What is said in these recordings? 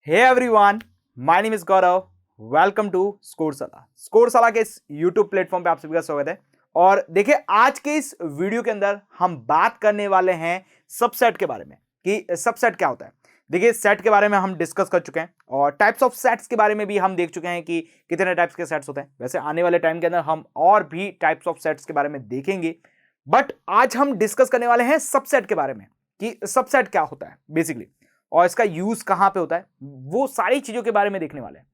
Hey everyone, my name is Gaurav. Welcome to Scoreshala के इस YouTube platform पे आप सभी का स्वागत है। और देखिए, आज के इस वीडियो के अंदर हम बात करने वाले हैं सबसेट के बारे में कि सबसेट क्या होता है। देखिए, सेट के बारे में हम डिस्कस कर चुके हैं और टाइप्स ऑफ सेट्स के बारे में भी हम देख चुके हैं कि कितने टाइप्स के सेट्स होते हैं। वैसे आने वाले टाइम के अंदर हम और भी टाइप्स ऑफ सेट्स के बारे में देखेंगे, बट आज हम डिस्कस करने वाले हैं सबसेट के बारे में कि सबसेट क्या होता है बेसिकली और इसका यूज कहां पे होता है, वो सारी चीजों के बारे में देखने वाले हैं।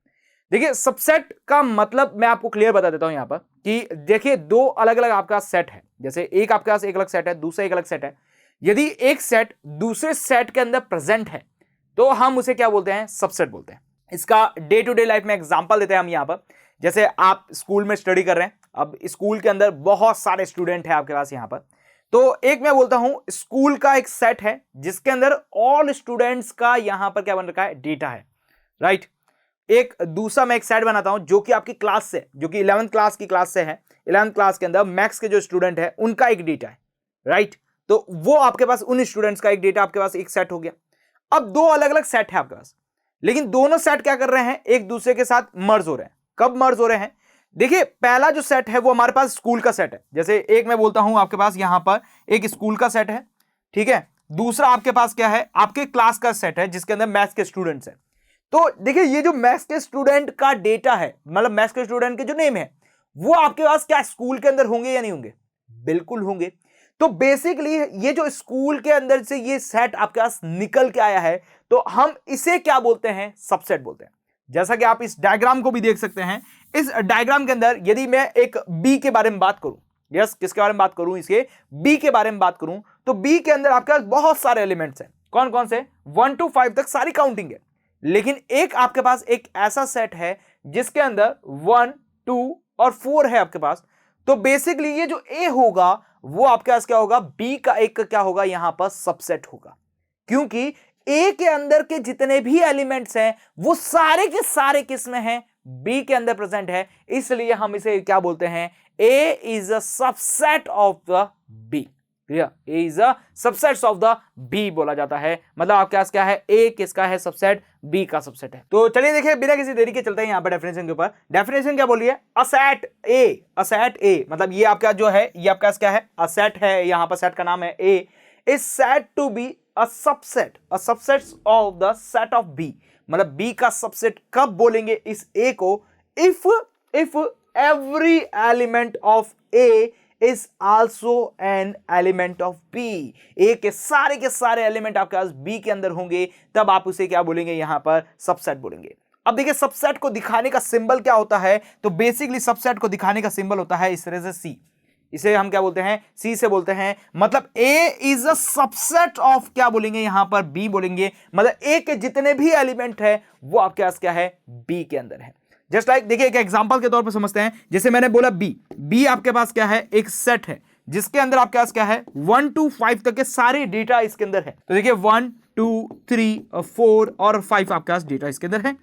देखिए, सबसेट का मतलब मैं आपको क्लियर बता देता हूं यहां पर कि देखिए, दो अलग अलग आपका सेट है। जैसे एक आपके पास एक अलग सेट है, दूसरा एक अलग सेट है। यदि एक सेट दूसरे सेट के अंदर प्रेजेंट है तो हम उसे क्या बोलते हैं? सबसेट बोलते हैं। इसका डे टू डे लाइफ में एग्जांपल देते हैं हम यहां पर। जैसे आप स्कूल में स्टडी कर रहे हैं, अब स्कूल के अंदर बहुत सारे स्टूडेंट हैं आपके पास यहां पर। तो एक मैं बोलता हूं स्कूल का एक सेट है जिसके अंदर ऑल स्टूडेंट्स का यहां पर क्या बन रखा है? डेटा है, राइट। एक दूसरा मैं एक सेट बनाता हूं जो कि आपकी क्लास से, जो कि 11th क्लास की क्लास से है। 11th क्लास के अंदर मैथ्स के जो स्टूडेंट है उनका एक डेटा है, राइट। तो वो आपके पास उन स्टूडेंट्स का एक डेटा आपके पास एक सेट हो गया। अब दो अलग अलग सेट है आपके पास, लेकिन दोनों सेट क्या कर रहे हैं? एक दूसरे के साथ मर्ज हो रहे हैं। कब मर्ज हो रहे हैं? देखिए, पहला जो सेट है वो हमारे पास स्कूल का सेट है। जैसे एक मैं बोलता हूं आपके पास यहां पर एक स्कूल का सेट है, ठीक है। दूसरा आपके पास क्या है? आपके क्लास का सेट है जिसके अंदर मैथ्स के स्टूडेंट्स हैं। तो देखिए, ये जो मैथ्स के स्टूडेंट का डेटा है, मतलब मैथ्स के स्टूडेंट के जो नेम है, वो आपके पास क्या स्कूल के अंदर होंगे या नहीं होंगे? बिल्कुल होंगे। तो बेसिकली ये जो स्कूल के अंदर से ये सेट आपके पास निकल के आया है, तो हम इसे क्या बोलते हैं? सबसेट बोलते हैं। जैसा कि आप इस डायग्राम को भी देख सकते हैं। इस डायग्राम के अंदर यदि मैं एक बी के बारे में बात करूं, यस, किसके बारे में बात करूं? इसके बी के बारे में बात करूं, तो बी के अंदर आपके पास बहुत सारे एलिमेंट्स हैं। कौन कौन से? 1 to 5 तक सारी काउंटिंग है। लेकिन एक आपके पास एक ऐसा सेट है जिसके अंदर 1, 2 और 4 है आपके पास। तो बेसिकली ये जो ए होगा वो आपके पास क्या होगा? बी का एक क्या होगा? यहां पर सबसेट होगा, क्योंकि ए के अंदर के जितने भी एलिमेंट्स हैं वो सारे के सारे किस में हैं? बी के अंदर प्रेजेंट है। इसलिए हम इसे क्या बोलते हैं? A is a subset of the B. A is a subset of the B बोला जाता है। मतलब आपके पास क्या है? ए किसका है? सबसेट, बी का सबसेट है। तो चलिए देखिए, बिना किसी देरी के चलते हैं यहां पर डेफिनेशन के ऊपर। डेफिनेशन क्या बोली है? A set A, a set ए, मतलब ये आपका जो है ये आपका क्या है? अ सेट है। यहां पर सेट का नाम है A. Is set to be a subset of the set of B. मतलब बी का सबसेट कब बोलेंगे इस ए को? If every element of A is also an element of B. A के सारे एलिमेंट आपके पास बी के अंदर होंगे, तब आप उसे क्या बोलेंगे? यहां पर सबसेट बोलेंगे। अब देखिए, सबसेट को दिखाने का सिंबल क्या होता है? तो बेसिकली सबसेट को दिखाने का सिंबल होता है इस तरह से सी। इसे हम क्या बोलते हैं? सी से बोलते हैं। मतलब A is a subset of क्या बोलेंगे? यहां पर बी बोलेंगे। मतलब ए के जितने भी एलिमेंट है वो आपके पास क्या है? बी के अंदर है। जस्ट लाइक देखिए, एक एग्जांपल के तौर पर समझते हैं। जैसे मैंने बोला बी आपके पास क्या है? एक सेट है जिसके अंदर आपके पास क्या है? 1 to 5 तक के सारे डेटा इसके अंदर है। तो देखिए 1, 2, 3, 4 और 5 आपके पास डेटा इसके अंदर है,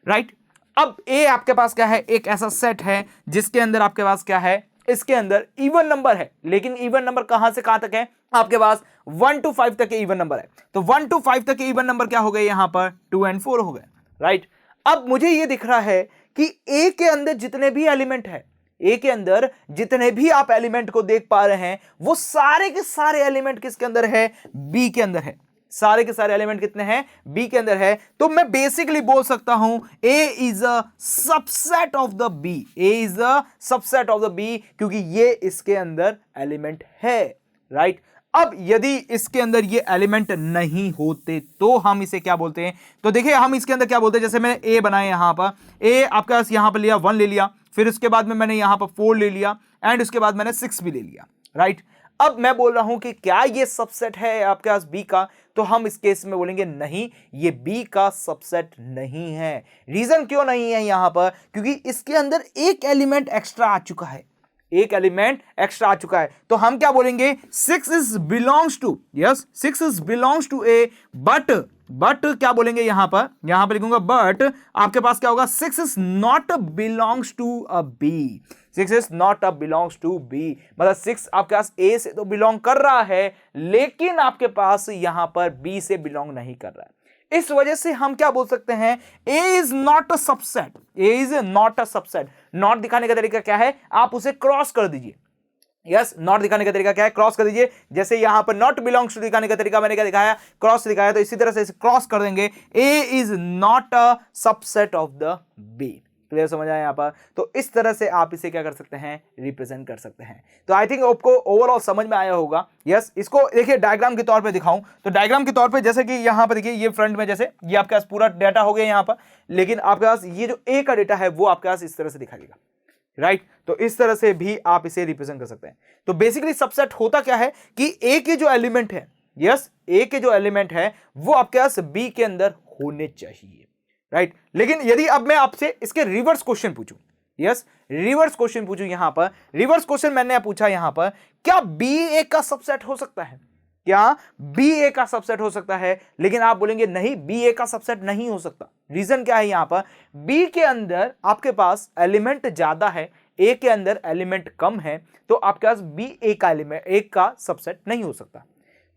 राइट। अब ए आपके पास क्या है? एक ऐसा सेट है जिसके अंदर आपके पास क्या है? इसके अंदर इवन नंबर है। लेकिन इवन नंबर कहां से कहां तक है? आपके पास 1 to 5 तक के इवन नंबर है। तो 1 to 5 तक के इवन नंबर क्या हो गए? यहां पर 2 and 4 हो गए, राइट। अब मुझे यह दिख रहा है कि ए के अंदर जितने भी एलिमेंट है, ए के अंदर जितने भी आप एलिमेंट को देख पा रहे हैं, वो सारे के सारे एलिमेंट किसके अंदर है? बी के अंदर है। सारे के सारे एलिमेंट कितने हैं? बी के अंदर है। तो मैं बेसिकली बोल सकता हूं A is a subset of the B. A is a subset of the B, क्योंकि ये इसके अंदर एलिमेंट है, राइट। अब यदि इसके अंदर ये एलिमेंट नहीं होते तो हम इसे क्या बोलते हैं? तो देखिए, हम इसके अंदर क्या बोलते हैं? जैसे मैंने ए बनाया यहां पर, ए आपका यहां पर लिया 1 ले लिया, फिर उसके बाद में मैंने यहां पर 4 ले लिया एंड उसके बाद मैंने 6 भी ले लिया, राइट। अब मैं बोल रहा हूं कि क्या ये सबसेट है आपके पास बी का? तो हम इस केस में बोलेंगे नहीं, ये बी का सबसेट नहीं है। रीजन क्यों नहीं है यहां पर? क्योंकि इसके अंदर एक एलिमेंट एक्स्ट्रा आ चुका है। एक एलिमेंट एक्स्ट्रा आ चुका है। तो हम क्या बोलेंगे? 6 is belongs to, yes, 6 is belongs to A, but क्या बोलेंगे यहां पर लिखूंगा बट आपके पास क्या होगा? 6 is not belongs to a B. 6 is not belongs to B, मतलब 6 आपके पास ए से तो बिलोंग कर रहा है, लेकिन आपके पास यहां पर बी से बिलोंग नहीं कर रहा है। इस वजह से हम क्या बोल सकते हैं, A is not a subset, A is not a subset. Not दिखाने का तरीका क्या है, आप उसे क्रॉस कर दीजिए। यस, नॉट दिखाने का तरीका क्या है, क्रॉस कर दीजिए। जैसे यहां पर नॉट बिलोंग्स टू दिखाने का तरीका मैंने क्या दिखाया, क्रॉस दिखाया, तो इसी तरह से इसे क्रॉस कर देंगे, A is not a subset of the B. Clear, समझ आया यहां पर? तो इस तरह से आप इसे क्या कर सकते हैं, रिप्रेजेंट कर सकते हैं। तो आई थिंक आपको ओवरऑल समझ में आया होगा। यस, इसको देखिए डायग्राम के तौर पे दिखाऊं तो डायग्राम के तौर पे जैसे कि यहां पर देखिए, ये फ्रंट में जैसे ये आपके पास पूरा डाटा हो गया यहां पर, लेकिन आपके पास ये जो ए का डेटा है वो आपके पास इस तरह से दिखाई देगा, राइट? तो इस तरह से भी आप इसे रिप्रेजेंट कर सकते हैं। तो बेसिकली सबसेट होता क्या है कि ए के जो एलिमेंट है, यस, ए के जो एलिमेंट है वो आपके पास बी के अंदर होने चाहिए, राइट? लेकिन यदि अब मैं आपसे इसके रिवर्स क्वेश्चन पूछूं, यस, रिवर्स क्वेश्चन पूछूं, यहां पर रिवर्स क्वेश्चन मैंने पूछा यहां पर, क्या बी ए का सबसेट हो सकता है? क्या बी ए का सबसेट हो सकता है? लेकिन आप बोलेंगे नहीं, बी ए का सबसेट नहीं हो सकता। रीजन क्या है यहां पर, बी के अंदर आपके पास एलिमेंट ज्यादा है, ए के अंदर एलिमेंट कम है, तो आपके पास बी ए का एलिमेंट, ए का सबसेट नहीं हो सकता।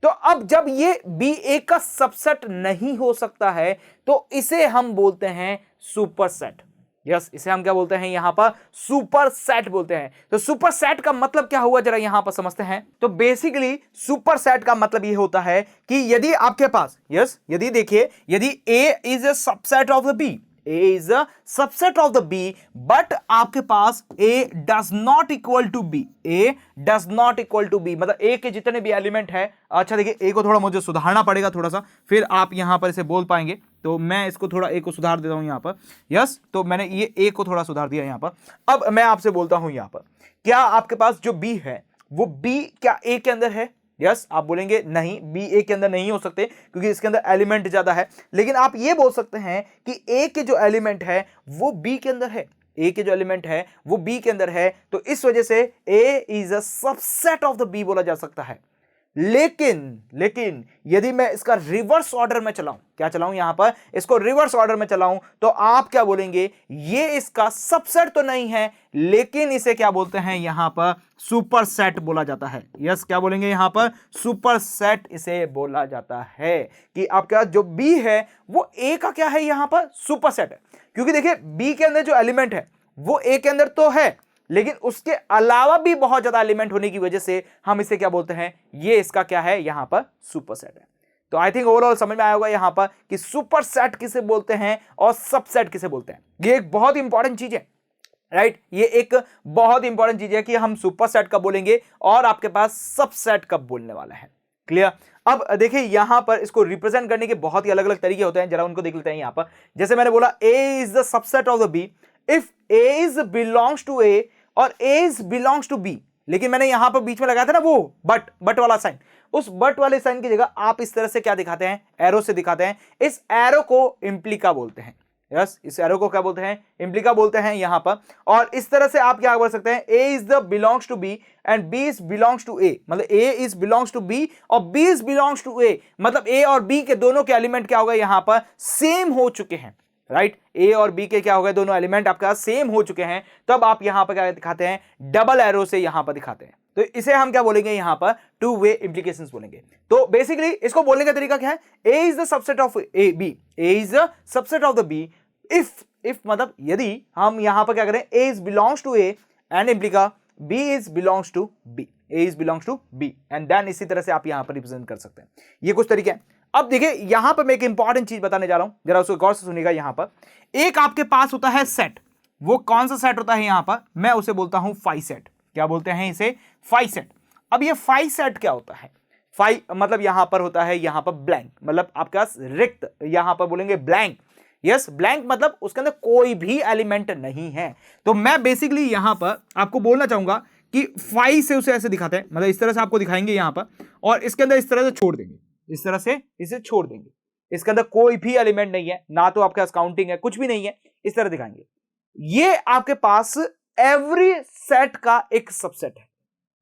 तो अब जब ये बी ए का सबसेट नहीं हो सकता है तो इसे हम बोलते हैं सुपरसेट। यस, इसे हम क्या बोलते हैं यहां पर, सुपरसेट बोलते हैं। तो सुपरसेट का मतलब क्या हुआ, जरा यहां पर समझते हैं। तो बेसिकली सुपरसेट का मतलब ये होता है कि यदि आपके पास, यस, यदि देखिए, यदि A is a subset of the B, A is a subset of the B, but आपके पास A does not equal to B, A does not equal to B, मतलब A के जितने भी एलिमेंट है। अच्छा देखिए, A को थोड़ा मुझे सुधारना पड़ेगा थोड़ा सा, फिर आप यहां पर इसे बोल पाएंगे। तो मैं इसको थोड़ा A को सुधार देता हूं यहां पर। यस, तो मैंने ये A को थोड़ा सुधार दिया यहां पर। अब मैं आपसे बोलता हूं यहां पर, क्या आपके पास जो B है वो B क्या A के अंदर है? यस, आप बोलेंगे नहीं, बी ए के अंदर नहीं हो सकते क्योंकि इसके अंदर एलिमेंट ज्यादा है। लेकिन आप ये बोल सकते हैं कि ए के जो एलिमेंट है वो बी के अंदर है, ए के जो एलिमेंट है वो बी के अंदर है, तो इस वजह से A is a subset of the B बोला जा सकता है। लेकिन यदि मैं इसका रिवर्स ऑर्डर में चलाऊं, क्या चलाऊं यहां पर, इसको रिवर्स ऑर्डर में चलाऊं, तो आप क्या बोलेंगे, ये इसका सबसेट तो नहीं है, लेकिन इसे क्या बोलते हैं यहां पर, सुपरसेट बोला जाता है। यस, क्या बोलेंगे यहां पर, सुपरसेट इसे बोला जाता है कि आपका जो बी है वो ए का क्या है यहां पर, सुपरसेट है। क्योंकि देखिए बी के अंदर जो एलिमेंट है वो ए के अंदर तो है, लेकिन उसके अलावा भी बहुत ज्यादा एलिमेंट होने की वजह से हम इसे क्या बोलते हैं, ये इसका क्या है यहां पर, सुपरसेट है। तो आई थिंक ओवरऑल समझ में आया होगा यहां पर कि सुपरसेट किसे बोलते हैं और सबसेट किसे बोलते हैं। ये एक बहुत इंपॉर्टेंट चीज है, राइट? ये एक बहुत इंपॉर्टेंट चीज है कि हम सुपरसेट कब बोलेंगे और आपके पास सबसेट कब बोलने वाला है। क्लियर? अब देखिए यहां पर इसको रिप्रेजेंट करने के बहुत ही अलग अलग तरीके होते हैं, जरा उनको देख लेते हैं। यहां पर जैसे मैंने बोला, A is the subset of the B if A is belongs to A और A is belongs to B. लेकिन मैंने यहां पर बीच में लगाया था ना वो बट वाला साइन, उस बट वाले साइन की जगह आप इस तरह से क्या दिखाते हैं, एरो से दिखाते हैं। इस एरो को इम्प्लिका बोलते हैं। यस, इस एरो को क्या बोलते हैं, इम्प्लिका बोलते हैं यहां पर। और इस तरह से आप क्या बोल सकते हैं, A is the belongs to B and B is belongs to A, मतलब A is belongs to B और B is belongs to A, मतलब ए और बी के दोनों के एलिमेंट क्या हो गए यहां पर, सेम हो चुके हैं, राइट? ए और बी के क्या हो गए, दोनों एलिमेंट आपका सेम हो चुके हैं। तब आप यहां पर क्या दिखाते हैं, डबल एरो से यहां पर दिखाते हैं। तो इसे हम क्या बोलेंगे यहां पर, टू वे इंप्लीकेशंस बोलेंगे। तो बेसिकली इसको बोलने का तरीका क्या है, A is the subset of A B, A is the subset of the B if मतलब यदि हम यहां पर क्या करें, A is belongs to A and इम्प्लिका B is belongs to B, A is belongs to B and then इसी तरह से आप यहां पर रिप्रेजेंट कर सकते हैं। ये कुछ तरीके हैं। अब देखिए यहां पर मैं एक इंपॉर्टेंट चीज बताने जा रहा हूं, जरा उसको गौर से सुनिएगा। यहां पर एक आपके पास होता है सेट, वो कौन सा सेट होता है यहां पर, मैं उसे बोलता हूं फाई सेट। क्या बोलते हैं इसे, फाई सेट। अब ये फाई सेट क्या होता है, फाई मतलब यहां पर होता है यहां पर ब्लैंक, मतलब आपके पास रिक्त, यहां पर बोलेंगे ब्लैंक। यस, ब्लैंक मतलब उसके अंदर कोई भी एलिमेंट नहीं है। तो मैं बेसिकली यहां पर आपको बोलना चाहूंगा कि फाई से उसे ऐसे दिखाते हैं, मतलब इस तरह से आपको दिखाएंगे यहां पर, और इसके अंदर इस तरह से छोड़ देंगे, इस तरह से इसे छोड़ देंगे। इसके अंदर कोई भी एलिमेंट नहीं है, ना तो आपके पास काउंटिंग है, कुछ भी नहीं है, इस तरह दिखाएंगे। ये आपके पास एवरी सेट का एक सबसेट है,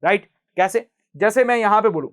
राइट? कैसे, जैसे मैं यहां पे बोलूं,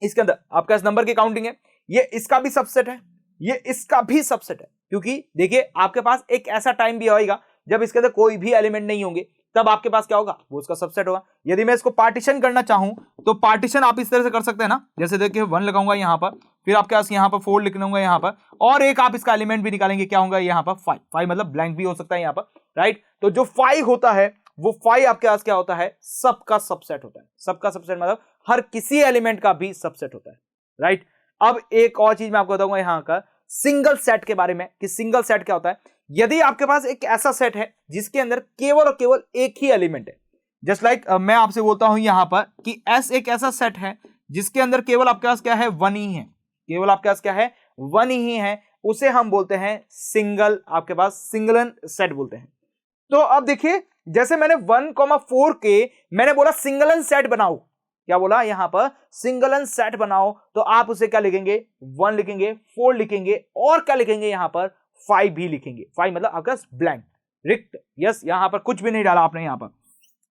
इसके अंदर आपके पास नंबर की काउंटिंग है, ये इसका भी सबसेट है, ये इसका भी सबसेट है। क्योंकि देखिए आपके पास एक ऐसा टाइम भी आएगा जब इसके अंदर कोई भी एलिमेंट नहीं होंगे, तब आपके पास क्या होगा, वो उसका सबसेट होगा। यदि मैं इसको पार्टीशन करना चाहूं तो पार्टीशन आप इस तरह से कर सकते हैं ना, जैसे देखिए 1 लगाऊंगा यहां पर, फिर आपके पास यहाँ पर 4 लिखना होगा यहाँ पर, और एक आप इसका एलिमेंट भी निकालेंगे, क्या होगा यहाँ पर 5। 5 मतलब ब्लैंक भी हो सकता है यहाँ पर, राइट। तो जो 5 होता है वो 5 आपके पास क्या होता है, सबका सबसेट होता है। सबका सबसेट मतलब हर किसी एलिमेंट का भी सबसेट होता है, राइट। अब एक और चीज मैं आपको बताऊंगा यहाँ का सिंगल सेट के बारे में, कि सिंगल सेट क्या होता है। यदि आपके पास एक ऐसा सेट है जिसके अंदर केवल और केवल एक ही एलिमेंट है, जस्ट लाइक मैं आपसे बोलता हूं यहां पर कि एस एक ऐसा सेट है जिसके अंदर केवल आपके पास क्या है, 1 ही है, केवल आपके पास क्या है, 1 ही है, उसे हम बोलते हैं सिंगल, आपके पास सिंगलन सेट बोलते हैं। तो अब देखिए, जैसे मैंने 1,4 के मैंने बोला सिंगलन सेट बनाओ, क्या बोला यहां पर, सिंगलन सेट बनाओ, तो आप उसे क्या लिखेंगे, 1 लिखेंगे, 4 लिखेंगे, और क्या लिखेंगे यहां पर 5 भी लिखेंगे। 5 मतलब आपका ब्लैंक, रिक्त, यस, यहां पर कुछ भी नहीं डाला आपने यहां पर,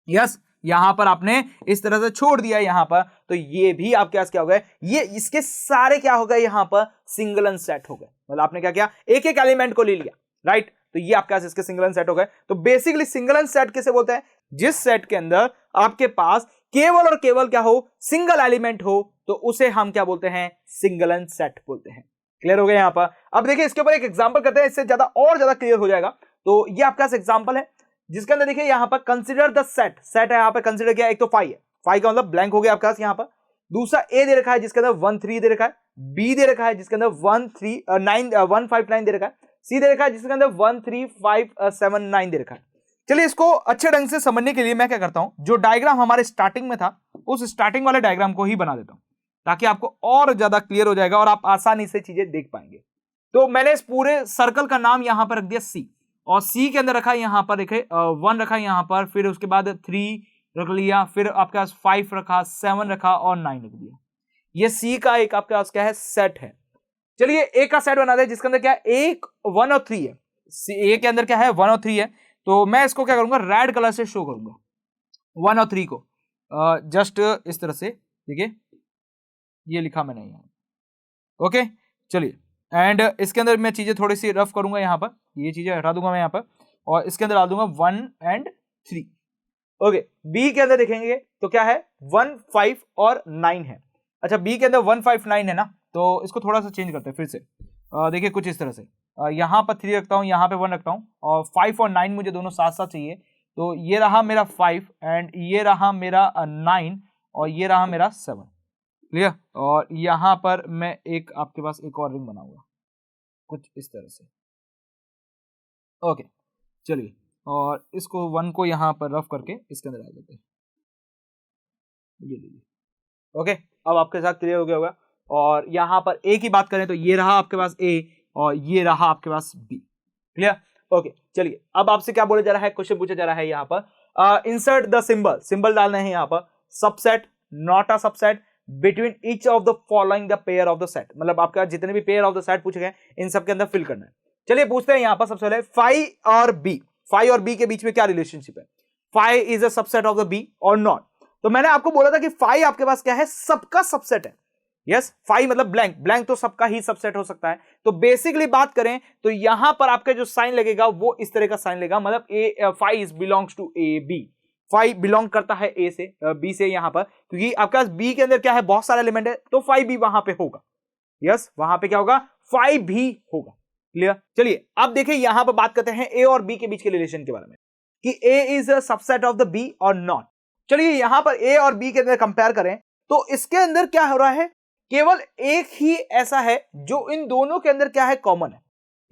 यस, यहां पर आपने इस तरह से छोड़ दिया यहां पर, तो ये भी आपके पास क्या हो गए, ये इसके सारे क्या हो गए यहां पर सिंगलन सेट हो गए। मतलब आपने क्या किया, एक एक एलिमेंट को ले लिया, राइट। तो ये आपके पास इसके सिंगलन सेट हो गए। तो बेसिकली सिंगलन सेट किसे बोलते हैं, जिस सेट के अंदर आपके पास केवल और केवल क्या हो, सिंगल एलिमेंट हो, तो उसे हम क्या बोलते हैं, सिंगलन सेट बोलते हैं। क्लियर हो गया यहां पर। अब देखिए इसके ऊपर एक एग्जांपल करते हैं, इससे ज्यादा और ज्यादा क्लियर हो जाएगा। तो ये आपका एग्जांपल है जिसके अंदर देखिए यहां पर कंसीडर द सेट, सेट है यहां पर कंसीडर किया, एक तो 5 है, 5 का मतलब ब्लैंक हो गया आपके पास यहां पर। दूसरा ए दे रखा है जिसके अंदर 1 3 दे रखा है, बी दे रखा है जिसके अंदर 1 3 9 1 5 9 दे रखा है, सी दे रखा है जिसके अंदर 1 3 5 7 9 दे रखा है। चलिए इसको अच्छे ढंग से समझने के लिए मैं क्या करता हूं, जो डायग्राम हमारे स्टार्टिंग में था उस स्टार्टिंग वाले डायग्राम को ही बना देता हूं, ताकि आपको और ज्यादा क्लियर हो जाएगा और आप आसानी से चीजें देख पाएंगे। तो मैंने इस पूरे सर्कल का नाम यहां पर रख दिया सी, और सी के अंदर रखा यहां पर देखे 1 रखा यहां पर, फिर उसके बाद 3 रख लिया, फिर आपके पास 5 रखा, 7 रखा और 9 रख दिया। ये सी का एक आपके पास क्या है, सेट है। चलिए ए का सेट बना दे जिसके अंदर क्या है, 1 1 और 3 है। ए के अंदर क्या है, 1 और 3 है। तो मैं इसको क्या करूंगा, रेड कलर से शो करूंगा 1 और 3 को, जस्ट इस तरह से, देखिए ये लिखा मैंने यहाँ, ओके। चलिए एंड इसके अंदर मैं चीजें थोड़ी सी रफ करूंगा यहाँ पर, ये चीजें हटा दूंगा मैं यहाँ पर, और इसके अंदर डाल दूंगा 1 और 3, ओके। बी के अंदर देखेंगे तो क्या है, 1 5 और 9 है। अच्छा बी के अंदर 1 5 9 है ना, तो इसको थोड़ा सा चेंज करते हैं फिर से, देखिए कुछ इस तरह से, यहाँ पर 3 रखता हूँ, यहाँ पे 1 रखता हूँ, और 5 और 9 मुझे दोनों साथ साथ चाहिए। तो ये रहा मेरा 5 एंड ये रहा मेरा 9 और ये रहा मेरा 7, क्लियर। और यहां पर मैं एक आपके पास एक और रिंग बनाऊंगा कुछ इस तरह से, ओके। चलिए और इसको 1 को यहां पर रफ करके इसके अंदर डाल देते हैं, ये लीजिए, ओके। अब आपके साथ क्लियर हो गया होगा। और यहां पर ए की बात करें तो ये रहा आपके पास ए और ये रहा आपके पास बी, क्लियर, ओके। चलिए अब आपसे क्या बोला जा रहा है, क्वेश्चन पूछा जा रहा है यहां पर, इंसर्ट द सिंबल, सिंबल डालना है यहां पर, subset not a subset between each of the following the pair of the set, मतलब आपका जितने भी पेयर ऑफ द सेट पूछे गए इन सब के अंदर फिल करना है। चलिए पूछते हैं यहां पर सबसे पहले 5 और बी के बीच में क्या रिलेशनशिप है, 5 is a subset of the B और नॉट। तो मैंने आपको बोला था कि 5 आपके पास क्या है, सबका सबसेट है, यस। 5 मतलब ब्लैंक, ब्लैंक तो सबका ही सबसेट हो सकता है। तो बेसिकली बात करें तो यहां पर आपका जो साइन लगेगा वो इस तरह का साइन लगेगा, मतलब 5 belongs to A B, 5 belong करता है ए से, बी से यहां पर, क्योंकि आपके पास बी के अंदर क्या है, बहुत सारे एलिमेंट है, तो 5 भी वहां पे होगा, यस, वहां पे क्या होगा, 5 भी होगा, क्लियर। चलिए अब देखिए यहां पर बात करते हैं ए और बी के बीच के रिलेशन के बारे में, कि A is a subset of the B और नॉट। चलिए यहां पर ए और बी के अंदर कंपेयर करें तो इसके अंदर क्या हो रहा है, केवल एक ही ऐसा है जो इन दोनों के अंदर क्या है, कॉमन है,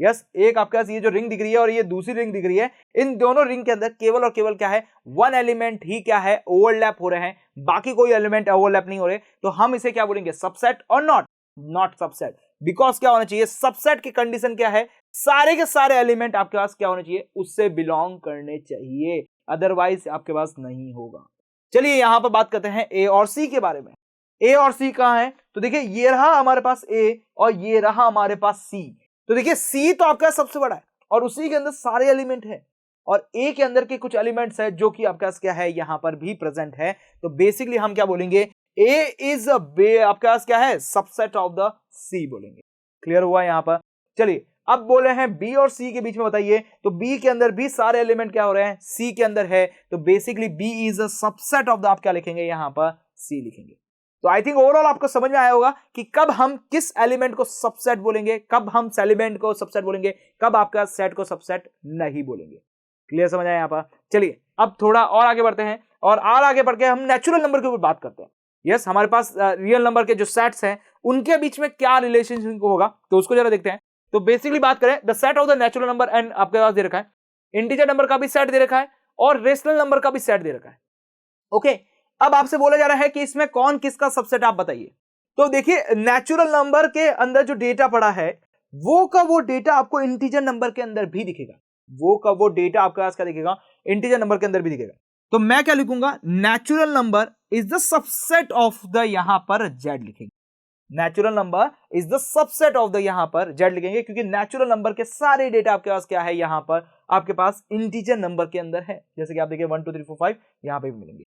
यस। एक आपके पास ये जो रिंग दिख रही है और ये दूसरी रिंग दिख रही है, इन दोनों रिंग के अंदर केवल और केवल क्या है, 1 एलिमेंट ही क्या है, ओवरलैप हो रहे हैं, बाकी कोई एलिमेंट ओवरलैप नहीं हो रहे। तो हम इसे क्या बोलेंगे, सबसेट और नॉट सबसेट। बिकॉज क्या होना चाहिए, सबसेट की कंडीशन क्या है, सारे के सारे एलिमेंट आपके पास क्या होने चाहिए, उससे बिलोंग करने चाहिए, अदरवाइज आपके पास नहीं होगा। चलिए यहां पर बात करते हैं ए और सी के बारे में। ए और सी कहां है, तो देखिए ये रहा हमारे पास ए और ये रहा हमारे पास सी। तो देखिए सी तो आपका सबसे बड़ा है और उसी के अंदर सारे एलिमेंट है, और ए के अंदर के कुछ एलिमेंट्स है जो कि आपके पास क्या है, यहां पर भी प्रेजेंट है। तो बेसिकली हम क्या बोलेंगे, ए इज आपके पास क्या है, सबसेट ऑफ द सी बोलेंगे। क्लियर हुआ यहां पर। चलिए अब बोले हैं बी और सी के बीच में बताइए, तो बी के अंदर भी सारे एलिमेंट क्या हो रहे हैं, सी के अंदर है, तो basically B is a subset of the, आप क्या लिखेंगे यहां पर, सी लिखेंगे। तो आई थिंक ओवरऑल आपको समझ में आया होगा कि कब हम किस एलिमेंट को सबसेट बोलेंगे, कब हम एलिमेंट को सबसेट बोलेंगे, कब आपका सेट को सबसेट नहीं बोलेंगे। क्लियर समझ आया यहाँ पर। चलिए अब थोड़ा और आगे बढ़ते हैं और आगे बढ़ के हम नेचुरल नंबर के ऊपर बात करते हैं। यस, हमारे पास रियल नंबर के जो सेट्स हैं उनके बीच में क्या रिलेशनशिप होगा तो उसको जरा देखते हैं। तो बेसिकली बात करें, the set of the natural number and आपके पास दे रखा है, इंटीजर नंबर का भी सेट दे रखा है और रेशनल नंबर का भी सेट दे रखा है। ओके, अब आपसे बोला जा रहा है कि इसमें कौन किसका सबसेट आप बताइए। तो देखिए नेचुरल नंबर के अंदर जो डेटा पड़ा है वो का वो डेटा आपको इंटीजर नंबर के अंदर भी दिखेगा, वो का वो डेटा आपके पास क्या दिखेगा, इंटीजर नंबर के अंदर भी दिखेगा। तो मैं क्या लिखूंगा, natural number is the subset of the यहां पर जेड लिखेंगे। Natural number is the subset of the यहां पर जेड लिखेंगे क्योंकि नेचुरल नंबर के सारे डेटा आपके पास क्या है, यहां पर आपके पास इंटीजर नंबर के अंदर है। जैसे कि आप देखिए 1 2 3 4 5 यहां पे भी मिलेंगे।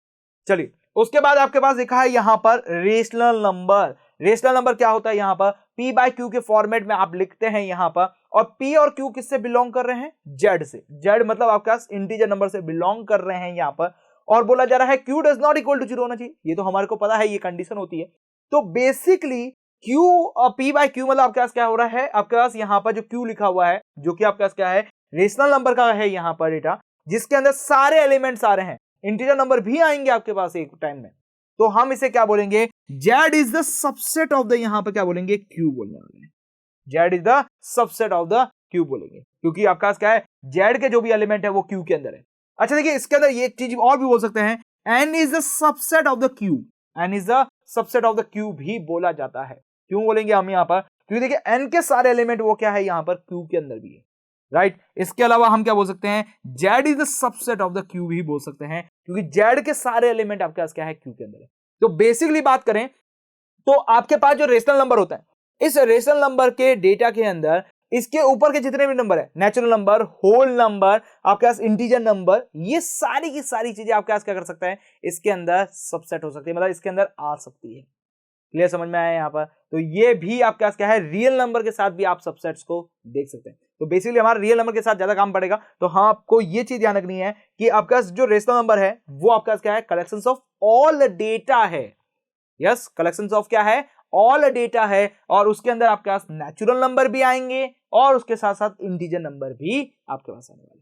चलिए उसके बाद आपके पास लिखा है यहां पर रेशनल नंबर। रेशनल नंबर क्या होता है, यहां पर p बाय q के फॉर्मेट में आप लिखते हैं यहां पर, और p और q किससे बिलोंग कर रहे हैं, z से। z मतलब आपके पास इंटीजर नंबर से बिलोंग कर रहे हैं यहां पर, और बोला जा रहा है q does not equal to 0 होना चाहिए। ये तो हमारे को पता है, ये कंडीशन होती है। तो बेसिकली q और p बाय q मतलब आपके पास क्या हो रहा है, आपके पास यहां पर जो q लिखा हुआ है जो कि आपके पास क्या है, रेशनल नंबर का है यहां पर डेटा, जिसके अंदर सारे एलिमेंट्स आ रहे हैं, इंटीजर नंबर भी आएंगे आपके पास एक टाइम में। तो हम इसे क्या बोलेंगे, z is the subset of the, यहां पर क्या बोलेंगे, q बोलने वाले हैं। z is the subset of the q बोलेंगे क्योंकि आपके पास क्या है, z के जो भी एलिमेंट है वो q के अंदर है। अच्छा देखिए इसके अंदर ये एक चीज और भी बोल सकते हैं, n is the subset of the q, n is the subset of the q भी बोला जाता है। क्यों बोलेंगे हम यहां पर, क्योंकि देखिए n के सारे एलिमेंट वो क्या है, यहां पर q के अंदर भी है, राइट। इसके अलावा हम क्या बोल सकते हैं, z is the subset of the q भी बोल सकते हैं क्योंकि z के सारे एलिमेंट आपके पास क्या है, q के अंदर है। तो बेसिकली बात करें तो आपके पास जो रेशनल नंबर होता है, इस रेशनल नंबर के डेटा के अंदर इसके ऊपर के जितने भी नंबर है, नेचुरल नंबर, होल नंबर, आपके पास इंटीजर नंबर, ये सारी की सारी चीजें आपके पास क्या कर सकते हैं, इसके अंदर सबसेट हो सकती है, मतलब इसके अंदर आ सकती है। क्लियर समझ में आया यहाँ पर। तो ये भी आपके पास क्या है, रियल नंबर के साथ भी आप सबसेट्स को देख सकते हैं। तो बेसिकली हमारा रियल नंबर के साथ ज्यादा काम पड़ेगा। तो हाँ, आपको ये चीज ध्यान रखनी है कि आपका जो रेशनल नंबर है वो आपका क्या है, कलेक्शंस ऑफ ऑल डेटा है। यस, कलेक्शंस ऑफ क्या है, ऑल डेटा है, और उसके अंदर आपके पास नेचुरल नंबर भी आएंगे और उसके साथ साथ इंटीजर नंबर भी आपके पास आने वाले।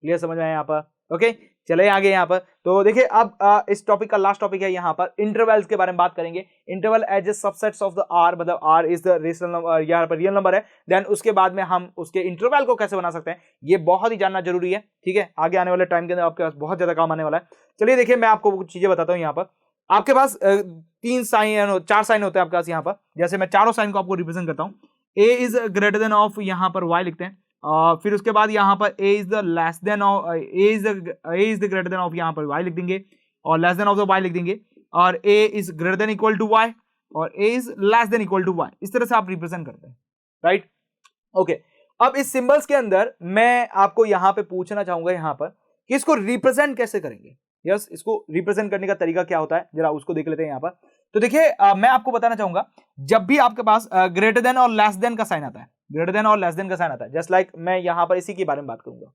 क्लियर समझ में आया यहाँ पर। ओके, चले आगे यहाँ पर। तो देखिए अब इस टॉपिक का लास्ट टॉपिक है यहाँ पर, इंटरवल्स के बारे में बात करेंगे। Interval as a subsets of the R, मतलब R is the rational number, यहाँ पर रियल नंबर है। देन उसके बाद में हम उसके इंटरवल को कैसे बना सकते हैं, ये बहुत ही जानना जरूरी है। ठीक है, आगे आने वाले टाइम के अंदर आपके पास बहुत ज्यादा काम आने वाला है। चलिए देखिए मैं आपको कुछ चीजें बताता हूँ। यहाँ पर आपके पास 4 साइन होते हैं आपके पास यहाँ पर। जैसे मैं चारों साइन को आपको रिप्रेजेंट करता हूँ। ए इज ग्रेटर देन ऑफ, यहाँ पर वाई लिखते हैं, फिर उसके बाद यहाँ पर a is the less than of, a is the greater than of, यहाँ पर y लिख देंगे, और less than of the y लिख देंगे, और a is greater than equal to y, और a is less than equal to y। इस तरह से आप रिप्रेजेंट करते हैं, राइट। ओके, अब इस सिंबल्स के अंदर मैं आपको यहाँ पे पूछना चाहूंगा यहाँ पर कि इसको रिप्रेजेंट कैसे करेंगे। यस, इसको रिप्रेजेंट करने का तरीका क्या होता है, जरा उसको देख लेते हैं यहाँ पर। तो देखिए मैं आपको बताना चाहूंगा, जब भी आपके पास ग्रेटर देन और लेस देन का साइन आता है, ग्रेटर देन और लेस देन का साइन आता है, जस्ट लाइक मैं यहां पर इसी के बारे में बात करूंगा।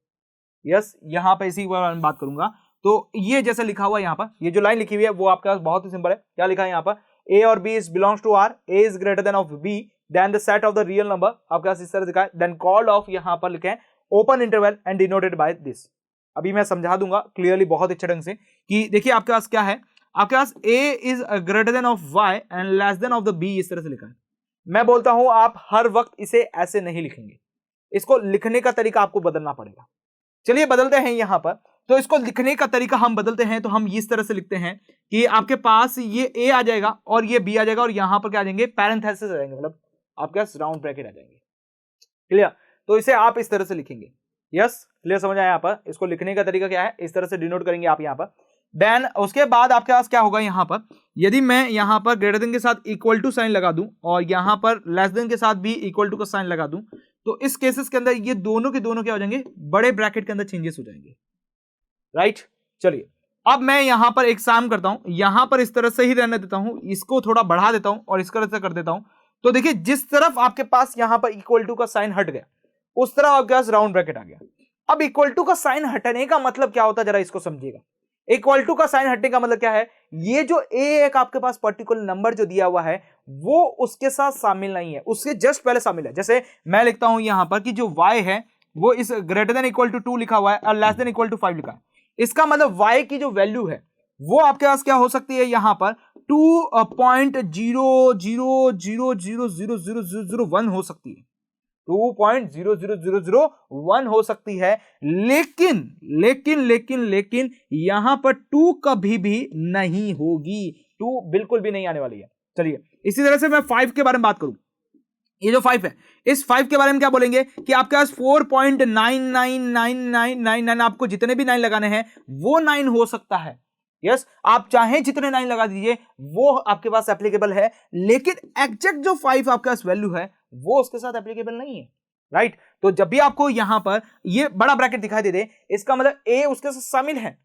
यस, यहां पर इसी के बारे में बात करूंगा। तो ये जैसे लिखा हुआ यहां पर, ये जो लाइन लिखी हुई है वो आपके पास बहुत ही सिंपल है। क्या लिखा है यहां पर, a और b is belongs to r, a is greater than of b, then the set of the real number, आपके पास इस तरह लिखा है, देन कॉल्ड ऑफ, यहां पर लिखे हैं open interval and denoted by this. अभी मैं समझा दूंगा क्लियरली बहुत अच्छे ढंग से कि देखिए आपके पास क्या है, आपके पास a is greater than of y and less than of the b, इस तरह से लिखा है। मैं बोलता हूं आप हर वक्त इसे ऐसे नहीं लिखेंगे, इसको लिखने का तरीका आपको बदलना पड़ेगा। चलिए बदलते हैं यहां पर। तो इसको लिखने का तरीका हम बदलते हैं, तो हम इस तरह से लिखते हैं कि आपके पास ये a आ जाएगा और ये b आ जाएगा, और यहां पर क्या आ जाएंगे, पैरेंथेसिस आ जाएंगे, मतलब आपके पास राउंड ब्रैकेट आ जाएंगे। क्लियर, तो इसे आप इस तरह से लिखेंगे। यस, क्लियर समझ आया यहाँ पर। इसको लिखने का तरीका क्या है, इस तरह से डिनोट करेंगे आप यहाँ पर। देन उसके बाद आपके पास क्या होगा, यहां पर यदि मैं यहां पर ग्रेटर देन के साथ इक्वल टू साइन लगा दूं और यहां पर लेस देन के साथ भी इक्वल टू का साइन लगा दूं, तो इस केसेस के अंदर ये दोनों के दोनों क्या हो जाएंगे, बड़े ब्रैकेट के अंदर चेंजेस हो जाएंगे, राइट। चलिए अब मैं यहां पर एक काम करता हूं, यहां पर इस तरह से ही रहने देता हूं, इसको थोड़ा बढ़ा देता हूं और इस तरह से कर देता हूं। तो देखिए जिस तरफ आपके पास यहां पर इक्वल टू का साइन हट गया, उस तरफ आपके पास राउंड ब्रैकेट आ गया। अब इक्वल टू का साइन हटने का मतलब क्या होता है, जरा इसको समझिएगा। इक्वल टू का साइन हटने का मतलब क्या है, ये जो ए एक आपके पास पर्टिकुलर नंबर जो दिया हुआ है वो उसके साथ शामिल नहीं है, उसके जस्ट पहले शामिल है। जैसे मैं लिखता हूं यहां पर कि जो y है वो इस ग्रेटर देन इक्वल टू 2 लिखा हुआ है और लेस देन इक्वल टू 5 लिखा है। इसका मतलब y की जो वैल्यू है वो आपके पास क्या हो सकती है, यहां पर 2.00000001 हो सकती है, 2.00001 हो सकती है। लेकिन लेकिन लेकिन लेकिन यहां पर 2 कभी भी नहीं होगी, 2 बिल्कुल भी नहीं आने वाली है। चलिए इसी तरह से मैं 5 के बारे में बात करूं, ये जो 5 है इस 5 के बारे में क्या बोलेंगे कि आपके पास 4.999999 आपको जितने भी 9 लगाने हैं वो 9 हो सकता है। यस, आप चाहें जितने 9 लगा दीजिए वो आपके पास एप्लीकेबल है, लेकिन एग्जैक्ट जो 5 आपके पास वैल्यू है वो उसके साथ एप्लीकेबल नहीं है, राइट। तो जब भी आपको यहां पर ये बड़ा ब्रैकेट दिखाई दे दे इसका मतलब ए उसके साथ शामिल है,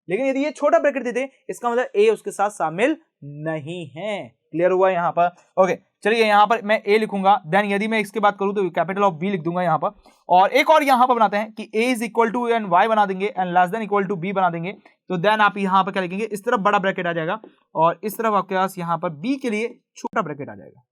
लेकिन यदि ये छोटा ब्रैकेट दे दे इसका मतलब ए उसके साथ शामिल नहीं है। क्लियर हुआ यहां पर? ओके, चलिए यहां पर मैं ए लिखूंगा, देन यदि मैं इसके बात करूं तो कैपिटल ऑफ बी लिख दूंगा यहां पर, और एक और यहां पर बनाते हैं कि A is equal to and y बना देंगे and less than equal to B बना देंगे। तो देन आप यहां पर क्या लिखेंगे, इस तरफ बड़ा ब्रैकेट आ जाएगा और इस तरफ आपके पास यहां पर बी के लिए छोटा ब्रैकेट आ जाएगा।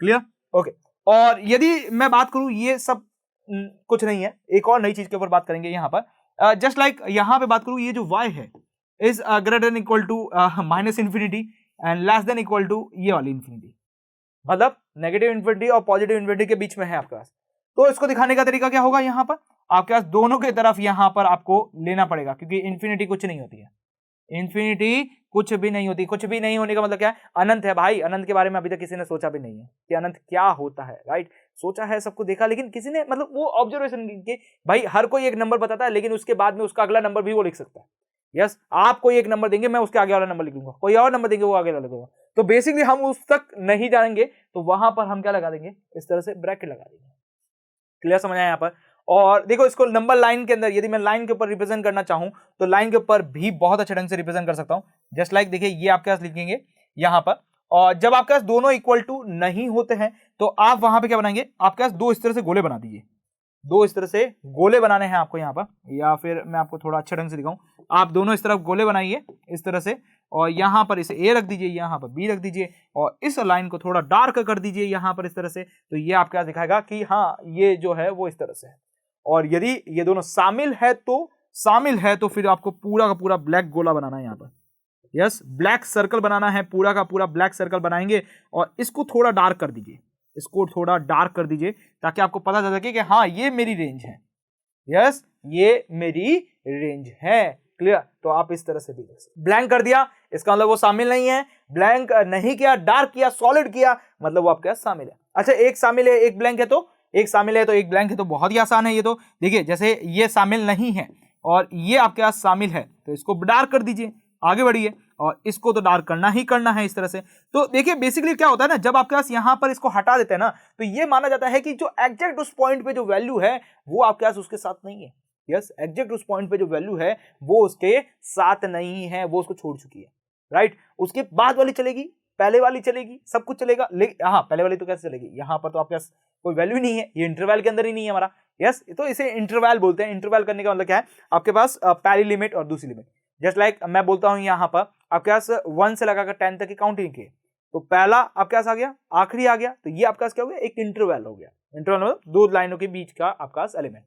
क्लियर? ओके, और यदि मैं बात करूं ये सब कुछ नहीं है, एक और नई चीज के ऊपर बात करेंगे यहां पर। जस्ट लाइक यहां पे बात करूं ये जो y है is greater than equal to minus infinity and less than equal to ये वाली इंफिनिटी, मतलब नेगेटिव इंफिनिटी और पॉजिटिव इंफिनिटी के बीच में है आपके पास। तो इसको दिखाने का तरीका क्या होगा, यहां पर आपके पास दोनों की तरफ यहां पर आपको लेना पड़ेगा, क्योंकि इंफिनिटी कुछ नहीं होती है, इंफिनिटी कुछ भी नहीं होती। कुछ भी नहीं होने का मतलब क्या है, अनंत है भाई। अनंत के बारे में अभी तक किसी ने सोचा भी नहीं है कि अनंत क्या होता है, राइट। सोचा है, सबको देखा, लेकिन किसी ने मतलब वो ऑब्जर्वेशन के भाई हर कोई एक नंबर बताता है, लेकिन उसके बाद में उसका अगला नंबर भी वो लिख सकता है। यस, आप कोई एक नंबर देंगे मैं उसके आगे वाला नंबर लिखूंगा, कोई और नंबर देंगे वो आगे वाला लिखूंगा। तो बेसिकली हम उस तक नहीं जाएंगे, तो वहां पर हम क्या लगा देंगे, इस तरह से ब्रैकेट लगा देंगे। क्लियर समझ आया यहाँ पर? और देखो इसको नंबर लाइन के अंदर यदि मैं लाइन के ऊपर रिप्रेजेंट करना चाहूं तो लाइन के ऊपर भी बहुत अच्छे ढंग से रिप्रेजेंट कर सकता हूं। जस्ट लाइक देखिए ये आपके पास लिखेंगे यहां पर, और जब आपके पास दोनों इक्वल टू नहीं होते हैं तो आप वहां पे क्या बनाएंगे, आपके पास दो इस तरह से गोले बना दीजिए, दो इस तरह से गोले बनाने हैं आपको यहां पर, या फिर मैं आपको थोड़ा अच्छे ढंग से दिखाऊं, आप दोनों इस तरफ गोले बनाइए इस तरह से, और यहां पर इसे ए रख दीजिए, यहां पर बी रख दीजिए, और इस लाइन को थोड़ा डार्क कर दीजिए यहां पर इस तरह से। तो ये आपके पास दिखाएगा कि हाँ ये जो है वो इस तरह से है। और यदि ये दोनों शामिल है तो फिर आपको पूरा का पूरा ब्लैक गोला बनाना है यहां पर। यस, ब्लैक सर्कल बनाना है, पूरा का पूरा ब्लैक सर्कल बनाएंगे, और इसको थोड़ा डार्क कर दीजिए, इसको थोड़ा डार्क कर दीजिए ताकि आपको पता चल सके कि हाँ ये मेरी रेंज है। यस, ये मेरी रेंज है। क्लियर? तो आप इस तरह से भी देख सकते। ब्लैंक कर दिया इसका मतलब वो शामिल नहीं है, ब्लैंक नहीं किया, डार्क किया, सॉलिड किया, मतलब वो आपके साथ शामिल है। अच्छा, एक शामिल है एक ब्लैंक है, तो एक शामिल है तो एक ब्लैंक है, तो बहुत ही आसान है ये। तो देखिए जैसे ये शामिल नहीं है और ये आपके पास शामिल है, तो इसको डार्क कर दीजिए, आगे बढ़िए, और इसको तो डार्क करना ही करना है इस तरह से। तो देखिए बेसिकली क्या होता है ना, जब आपके पास यहां पर इसको हटा देते हैं ना, तो ये माना जाता है कि जो एग्जैक्ट उस पॉइंट पे जो वैल्यू है वो आपके पास उसके साथ नहीं है। यस, एग्जैक्ट उस पॉइंट पे जो वैल्यू है वो उसके साथ नहीं है, वो उसको छोड़ चुकी है, राइट। उसके बाद वाली चलेगी, पहले वाली चलेगी, सब कुछ चलेगा, लेकिन हाँ पहले वाली तो कैसे चलेगी, यहां पर तो आपके पास कोई वैल्यू नहीं है, ये इंटरवल के अंदर ही नहीं है हमारा। यस, तो इसे इंटरवल बोलते हैं। इंटरवल करने का मतलब क्या है, आपके पास पहली लिमिट और दूसरी लिमिट। जस्ट लाइक मैं बोलता हूं यहां पर आपके पास 1 से लगाकर 10 तक की काउंटिंग की, तो पहला आपके पास आ गया, आखिरी आ गया, तो ये आपके पास क्या हो गया, एक इंटरवल हो गया। इंटरवल मतलब दो लाइनों के बीच का आपके पास एलिमेंट।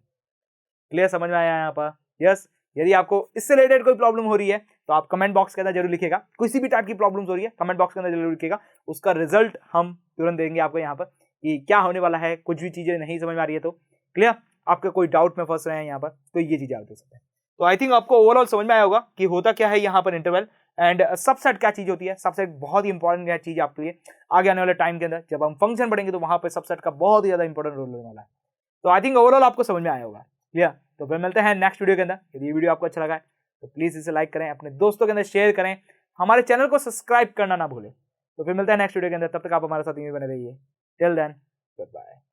क्लियर समझ में आया यहाँ पर? यस, यदि आपको इससे रिलेटेड कोई प्रॉब्लम हो रही है तो आप कमेंट बॉक्स के अंदर जरूर लिखेगा। किसी भी टाइप की प्रॉब्लम हो रही है कमेंट बॉक्स के अंदर जरूर लिखेगा, उसका रिजल्ट हम तुरंत देंगे आपको यहाँ पर कि क्या होने वाला है। कुछ भी चीजें नहीं समझ में आ रही है तो क्लियर, आपका कोई डाउट में फंस रहे हैं यहाँ पर, तो ये चीजें आप देख सकते हैं। तो आई थिंक आपको ओवरऑल समझ में आया होगा कि होता क्या है यहाँ पर इंटरवल एंड सबसेट क्या चीज होती है। सबसेट बहुत ही इंपॉर्टेंट चीज आपके लिए आगे आने वाले टाइम के अंदर जब हम फंक्शन पढ़ेंगे तो वहां पर सबसेट का बहुत ही ज्यादा इंपॉर्टेंट रोल होने वाला है। तो आई थिंक ओवरऑल आपको समझ में आया होगा। क्लियर? तो फिर मिलते हैं नेक्स्ट वीडियो के अंदर। यदि ये वीडियो आपको अच्छा लगा है तो प्लीज इसे लाइक करें, अपने दोस्तों के अंदर शेयर करें, हमारे चैनल को सब्सक्राइब करना ना भूलें। तो फिर मिलते हैं नेक्स्ट वीडियो के अंदर, तब तक आप हमारे साथ यूं बने रहिए। Till then, good bye.